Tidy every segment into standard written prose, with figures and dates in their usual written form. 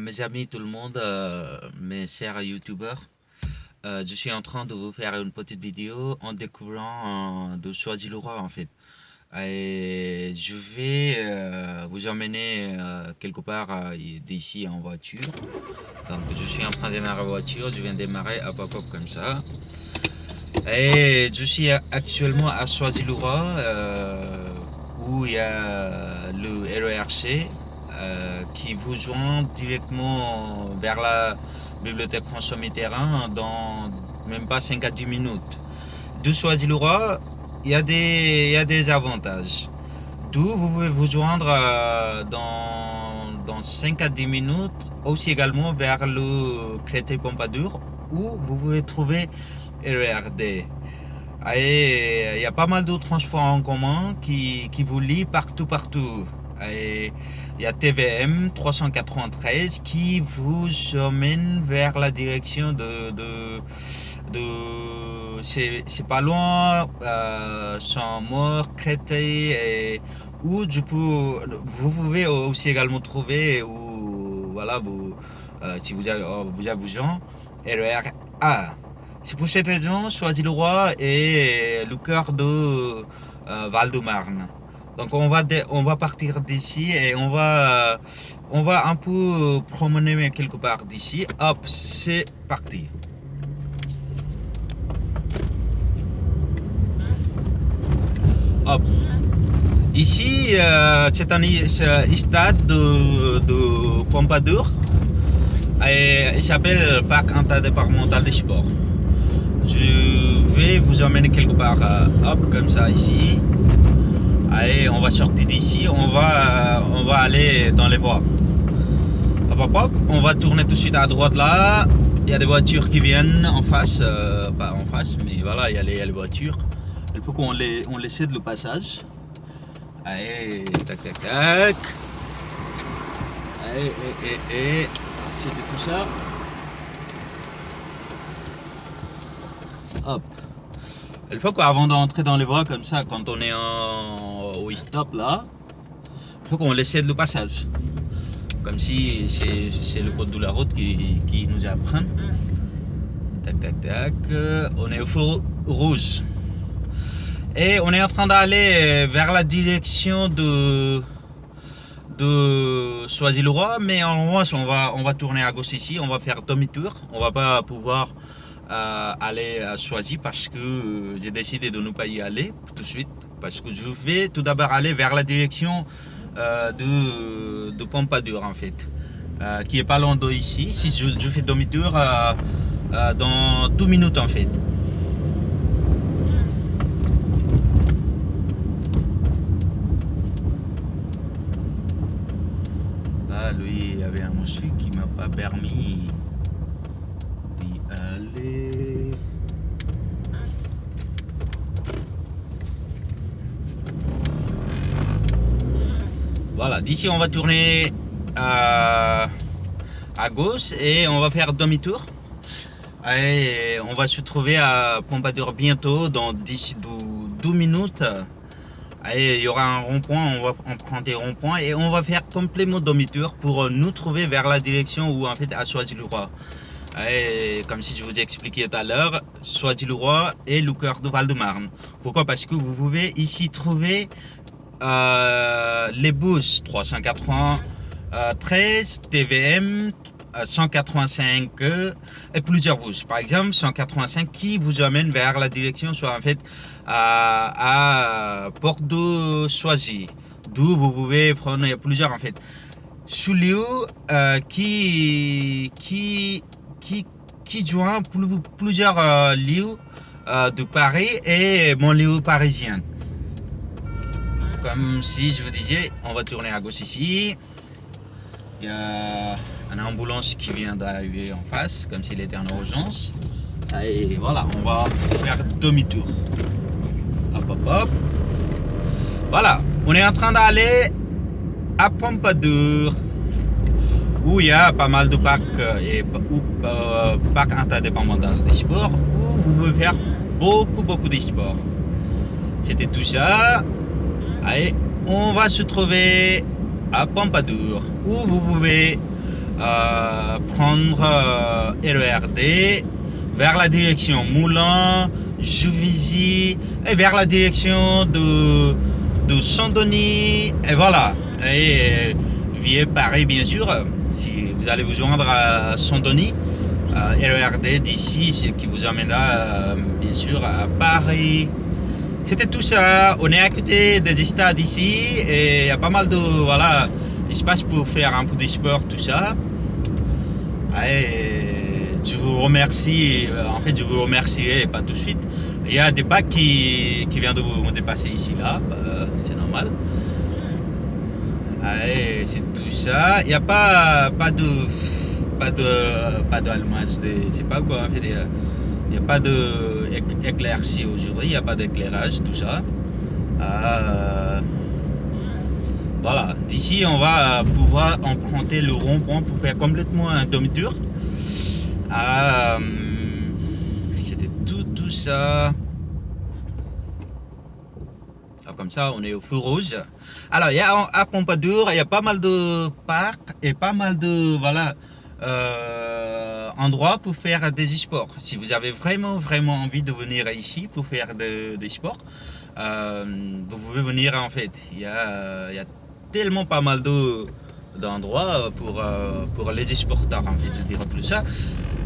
Mes amis, tout le monde, mes chers youtubeurs, je suis en train de vous faire une petite vidéo en découvrant de Choisy-le-Roi en fait. Et je vais vous emmener quelque part d'ici en voiture. Donc je suis en train de démarrer la voiture, je viens de démarrer hop hop hop comme ça. Et je suis actuellement à Choisy-le-Roi où il y a le RERC qui vous joint directement vers la bibliothèque François Mitterrand dans même pas 5 à 10 minutes. De Choisy-le-Roi, il y a des avantages. D'où vous pouvez vous joindre dans 5 à 10 minutes, aussi également vers le Créteil Pompadour, où vous pouvez trouver RERD. Et il y a pas mal de transports en commun qui vous lient partout. Et il y a TVM 393 qui vous emmène vers la direction c'est pas loin, Saint-Maur, Créteil, et où vous pouvez aussi également trouver, ou voilà, si vous avez besoin, RER A. C'est pour cette raison, Choisy-le-Roi est le cœur de Val-de-Marne. Donc on va partir d'ici et on va un peu promener quelque part d'ici. Hop, c'est parti. Hop. Ici, c'est un stade de Pompadour. Et il s'appelle Parc Interdépartemental des Sports. Je vais vous emmener quelque part, hop, comme ça ici. Allez, on va sortir d'ici, on va aller dans les voies. Hop, hop, hop, on va tourner tout de suite à droite là. Il y a des voitures qui viennent en face, pas en face, mais voilà, il y a les voitures. Il faut qu'on les cède le passage. Allez, tac, tac, tac. Allez, c'était tout ça. Hop. Il faut qu'avant d'entrer dans les voies comme ça, quand on est au stop là, il faut qu'on laisse le passage. Comme si c'est le code de la route qui nous apprend. Tac, tac, tac. On est au feu rouge. Et on est en train d'aller vers la direction de Choisy-le-Roi, mais en revanche on va tourner à gauche ici, on va faire demi-tour, on va pas pouvoir aller à Choisy parce que j'ai décidé de ne pas y aller tout de suite, parce que je vais tout d'abord aller vers la direction de Pompadour en fait, qui est pas loin d'ici. Si je fais demi-tour dans 2 minutes en fait. Lui, il y avait un monsieur qui m'a pas permis d'y aller. Voilà, d'ici on va tourner à gauche et on va faire demi-tour. Et on va se trouver à Pompadour bientôt, dans 12 minutes. Et il y aura un rond-point, on va emprunter rond-point et on va faire complètement demi-tour pour nous trouver vers la direction où en fait à Choisy-le-Roi. Et comme si je vous ai expliqué tout à l'heure, Choisy-le-Roi est le cœur de Val-de-Marne. Pourquoi? Parce que vous pouvez ici trouver les bus 393, TVM 185 et plusieurs bus. Par exemple 185 qui vous amène vers la direction soit en fait à Porte de Choisy, d'où vous pouvez prendre plusieurs en fait. Soulieu qui joint plusieurs lieux de Paris et mon lieu parisien. Comme si je vous disais, on va tourner à gauche ici. Il y a une ambulance qui vient d'arriver en face, comme s'il était en urgence. Et voilà, on va faire demi-tour. Hop, hop, hop. Voilà, on est en train d'aller à Pompadour, où il y a pas mal de parcs et parcs interdépartemental des sports, où vous pouvez faire beaucoup de sports. C'était tout ça. Allez, on va se trouver à Pompadour, où vous pouvez prendre RERD vers la direction Moulins, Juvisy et vers la direction de Saint-Denis. Et voilà. Et via Paris, bien sûr. Si vous allez vous joindre à Saint-Denis, RERD d'ici, ce qui vous amènera bien sûr à Paris. C'était tout ça. On est à côté des stades ici et il y a pas mal de voilà espace pour faire un peu de sport, tout ça. Et je vous remercie. En fait, je vous remercierai pas tout de suite. Il y a des bacs qui viennent de me dépasser ici là. C'est normal. Et c'est tout ça. Il n'y a pas d'allumage de, je sais pas quoi. En fait, il n'y a pas d'éclaircie aujourd'hui. Il n'y a pas d'éclairage, tout ça. Voilà. D'ici, on va pouvoir emprunter le rond-point pour faire complètement un demi-tour. C'était tout ça. Alors, comme ça, on est au feu rouge. Alors, il y a à Pompadour, il y a pas mal de parcs et pas mal de voilà endroits pour faire des sports. Si vous avez vraiment envie de venir ici pour faire des sports, vous pouvez venir en fait. Il y a tellement pas mal d'endroits pour les sporteurs en fait, je dirais plus ça.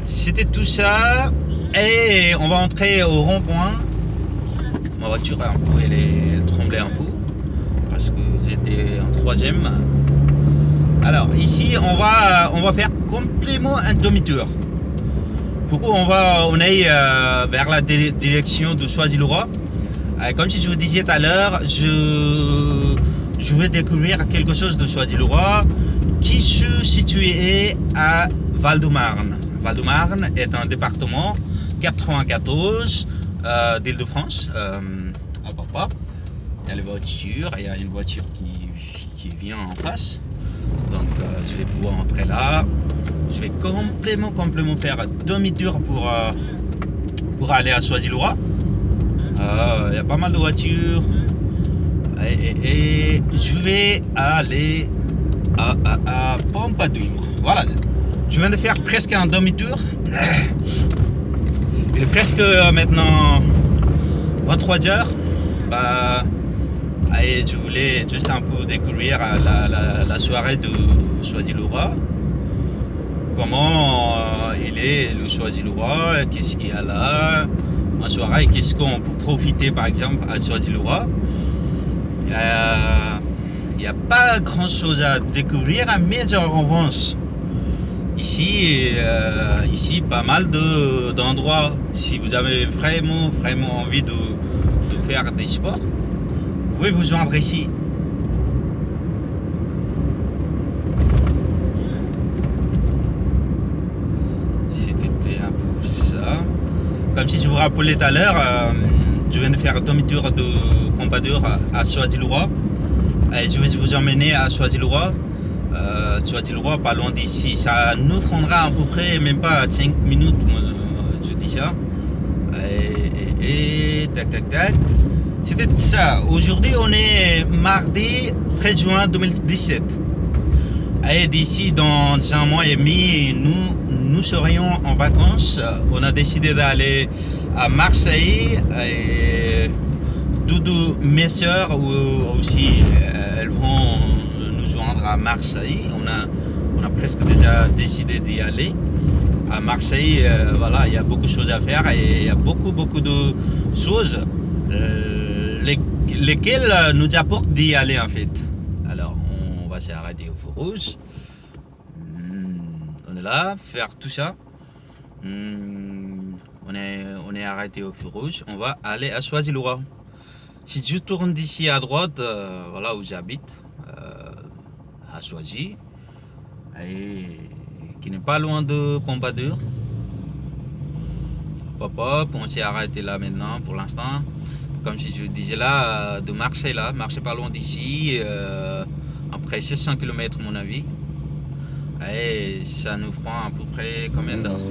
C'était tout ça et on va entrer au rond-point. Ma voiture un peu, elle tremblait un peu parce que j'étais en troisième. Alors ici on va faire complètement un demi-tour. Pourquoi on aille vers la direction de Choisy-le-Roi. Comme je vous disais tout à l'heure, je vais découvrir quelque chose de Choisy-le-Roi qui se situe à Val-de-Marne. Val-de-Marne est un département 94 d'Île-de-France. Il y a les voitures, il y a une voiture qui vient en face. Donc je vais pouvoir entrer là. Je vais complètement faire demi-tour pour aller à Choisy-le-Roi. Il y a pas mal de voitures. Et je vais aller à Pompadour. Voilà. Je viens de faire presque un demi-tour. Il est presque maintenant 23h. Et je voulais juste un peu découvrir la soirée de Choisy-le-Roi. Comment il est le Choisy-le-Roi, qu'est-ce qu'il y a là en soirée, qu'est-ce qu'on peut profiter par exemple à Choisy-le-Roi. Il n'y a pas grand chose à découvrir, mais en revanche, ici, pas mal d'endroits. Si vous avez vraiment envie de faire des sports, vous pouvez vous joindre ici. C'était un peu ça. Comme si je vous rappelais tout à l'heure, je viens de faire un demi-tour de Pompadour à Choisy-le-Roi. Et je vais vous emmener à Choisy-le-Roi. Choisy-le-Roi, pas loin d'ici. Ça nous prendra à peu près même pas 5 minutes, je dis ça. Et tac. C'était ça. Aujourd'hui, on est mardi 13 juin 2017. Et d'ici dans un mois et demi, nous serions en vacances. On a décidé d'aller à Marseille. Et Doudou, mes soeurs aussi, elles vont nous joindre à Marseille. On a presque déjà décidé d'y aller. À Marseille, voilà, il y a beaucoup de choses à faire et il y a beaucoup de choses lesquelles nous apportent d'y aller en fait. Alors, on va s'arrêter au feu rouge. On est là, faire tout ça. On est arrêté au feu rouge. On va aller à Choisy-le-Roi. Si je tourne d'ici à droite, voilà où j'habite, à Choisy, et qui n'est pas loin de Pompadour. Hop, on s'est arrêté là maintenant pour l'instant. Comme si je vous disais là, de Marseille là, Marseille pas loin d'ici, après 600 km mon avis. Et ça nous prend à peu près combien d'heures?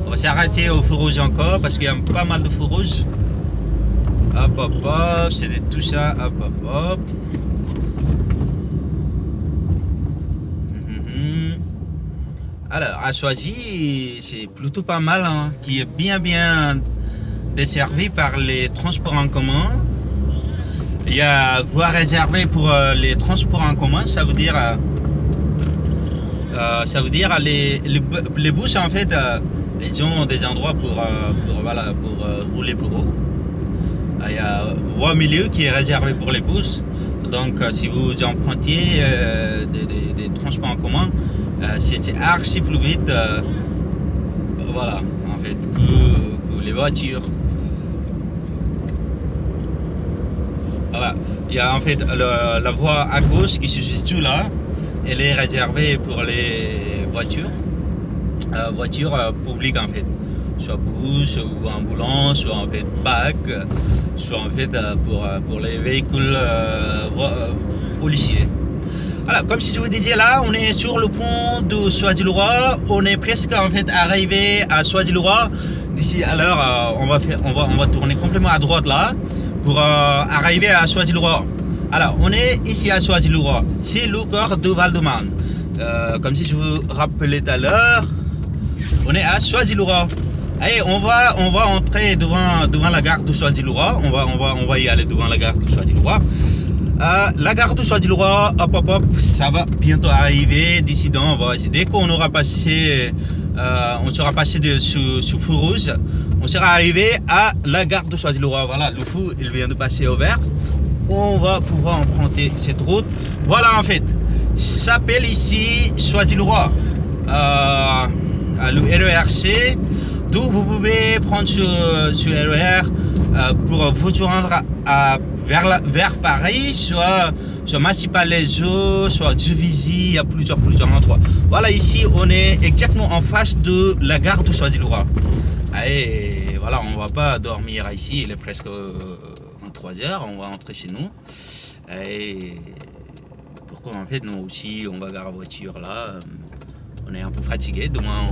On va s'arrêter au feu rouge encore parce qu'il y a pas mal de feux rouges. Hop, c'était tout ça, hop. Alors, à Choisy, c'est plutôt pas mal, hein, qui est bien desservi par les transports en commun. Il y a voie réservée pour les transports en commun, ça veut dire les bus en fait, ils ont des endroits pour rouler pour eux. Il y a voie au milieu qui est réservée pour les bus. Donc si vous empruntiez des transports en commun, c'est archi plus vite, voilà, en fait, que les voitures. Voilà. Il y a en fait la voie à gauche qui se situe là. Elle est réservée pour les voitures publiques en fait. Soit bus ou ambulance, soit en fait bac, soit en fait pour les véhicules policiers. Alors, comme si je vous disais là, on est sur le pont de Choisy-le-Roi. On est presque en fait arrivé à Choisy-le-Roi. D'ici à l'heure, on va tourner complètement à droite là pour arriver à Choisy-le-Roi. Alors, on est ici à Choisy-le-Roi. C'est le corps de Val-de-Marne. Comme si je vous rappelais tout à l'heure, on est à Choisy-le-Roi. Allez, on va entrer devant la gare de Choisy-le-Roi. On va y aller devant la gare de Choisy-le-Roi. La gare de Choisy-le-Roi, hop, ça va bientôt arriver. D'ici dès qu'on aura passé, on sera passé sous feu rouge, on sera arrivé à la gare de Choisy-le-Roi. Voilà, le feu, il vient de passer au vert. On va pouvoir emprunter cette route. Voilà, en fait, s'appelle ici Choisy-le-Roi. Le RERC. Donc vous pouvez prendre ce RER pour vous rendre vers Paris, soit Massy-Palaiseau, soit Juvisy, il y a plusieurs endroits. Voilà, ici on est exactement en face de la gare de Choisy-le-Roi. Et voilà, on va pas dormir ici, il est presque 3h, on va rentrer chez nous. Et pourquoi en fait nous aussi on va garer la voiture là, on est un peu fatigué, demain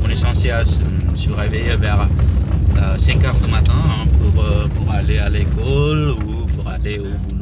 on est censé se réveiller vers 5h du matin, hein, pour aller à l'école ou pour aller au boulot.